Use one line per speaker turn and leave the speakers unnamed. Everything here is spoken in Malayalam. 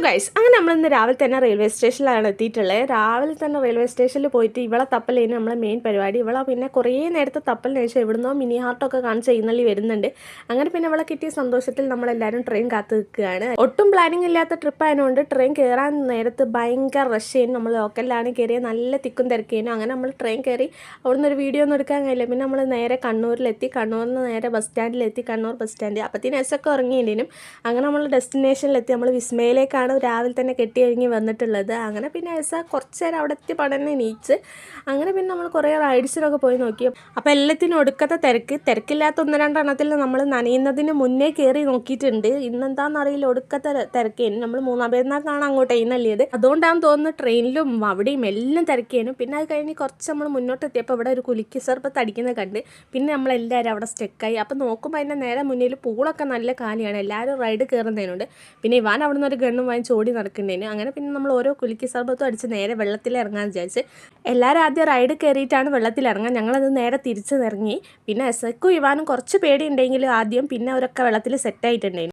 ഗൈസ്, അങ്ങനെ നമ്മളിന്ന് രാവിലെ തന്നെ റെയിൽവേ സ്റ്റേഷനിലാണ് എത്തിയിട്ടുള്ളത്. രാവിലെ തന്നെ റെയിൽവേ സ്റ്റേഷനിൽ പോയിട്ട് ഇവളെ തപ്പലേന് നമ്മളെ മെയിൻ പരിപാടി. ഇവളെ പിന്നെ കുറേ നേരത്തെ തപ്പലിന് ശേഷം എവിടുന്നോ മിനി ഹാർട്ടൊക്കെ കാണിച്ച് എഴുന്നള്ളി വരുന്നുണ്ട്. അങ്ങനെ പിന്നെ ഇവളെ കിട്ടിയ സന്തോഷത്തിൽ നമ്മളെല്ലാവരും ട്രെയിൻ കാത്തു നിൽക്കുകയാണ്. ഒട്ടും പ്ലാനിങ് ഇല്ലാത്ത ട്രിപ്പ് ആയതുകൊണ്ട് ട്രെയിൻ കയറാൻ നേരത്ത് ഭയങ്കര റഷ് ചെയ്യുന്നു. നമ്മൾ ലോക്കലിലാണ് കയറിയത്, നല്ല തിക്കും തിരക്കിയിരുന്നു. അങ്ങനെ നമ്മൾ ട്രെയിൻ കയറി അവിടുന്ന് ഒരു വീഡിയോ ഒന്നും എടുക്കാൻ കഴിയില്ല. പിന്നെ നമ്മൾ നേരെ കണ്ണൂരിലെത്തി. കണ്ണൂരിൽ നിന്ന് നേരെ ബസ് സ്റ്റാൻഡിലെത്തി. കണ്ണൂർ ബസ് സ്റ്റാൻഡ് അപ്പത്തിന് എസ്സൊക്കെ ഇറങ്ങിയിട്ടും. അങ്ങനെ നമ്മൾ ഡെസ്റ്റിനേഷനിലെത്തി. നമ്മൾ വിസ്മയിലേക്കാണ് രാവിലെ തന്നെ കെട്ടി കഴിഞ്ഞ് വന്നിട്ടുള്ളത്. അങ്ങനെ പിന്നെ കുറച്ച് നേരം അവിടെ എത്തി പഠനം നീച്ച്. അങ്ങനെ പിന്നെ നമ്മൾ കുറേ റൈഡ്സിനൊക്കെ പോയി നോക്കി. അപ്പോൾ എല്ലാത്തിനും ഒടുക്കത്തെ തിരക്കില്ലാത്ത 1-2 എണ്ണത്തിൽ നമ്മൾ നനയുന്നതിന് മുന്നേ കയറി നോക്കിയിട്ടുണ്ട്. ഇന്നെന്താണെന്നറിയില്ല, ഒടുക്കത്തെ തിരക്കേനു. നമ്മൾ 3-ാം പെരുന്നാൾക്കാണ് അങ്ങോട്ട് എഴുന്നള്ളിയത്. അതുകൊണ്ടാണ് തോന്നുന്നു ട്രെയിനിലും അവിടെയും എല്ലാം തിരക്കേനു. പിന്നെ അത് കഴിഞ്ഞ് കുറച്ച് നമ്മൾ മുന്നോട്ട് എത്തിയപ്പോൾ ഇവിടെ ഒരു കുലുക്കി സർബത്ത് അടിക്കുന്നത് കണ്ട് പിന്നെ നമ്മളെല്ലാവരും അവിടെ സ്റ്റെക്കായി. അപ്പോൾ നോക്കുമ്പോൾ അതിൻ്റെ നേരെ മുന്നിൽ പൂളൊക്കെ നല്ല കാലിയാണ്. എല്ലാവരും റൈഡ് കയറുന്നതിനുണ്ട്. പിന്നെ ഇവാൻ അവിടെ നിന്ന് ഒരു ഗണ്ണും വാങ്ങിച്ച് ഓടി നടക്കുന്നതിന്. അങ്ങനെ പിന്നെ നമ്മൾ ഓരോ കുലുക്കി സർബത്തും അടിച്ച് നേരെ വെള്ളത്തിൽ ഇറങ്ങാൻ വിചാരിച്ച് എല്ലാവരും ആദ്യം റൈഡ് കയറിയിട്ടാണ് വെള്ളത്തിൽ ഇറങ്ങാൻ. ഞങ്ങളത് നേരെ തിരിച്ച് ഇറങ്ങി. പിന്നെ എസ്സക്കും ഇവാനും കുറച്ച് പേടിയുണ്ടെങ്കിലും ആദ്യം, പിന്നെ അവരൊക്കെ വെള്ളത്തിൽ സെറ്റായിട്ടുണ്ടായിരുന്നു.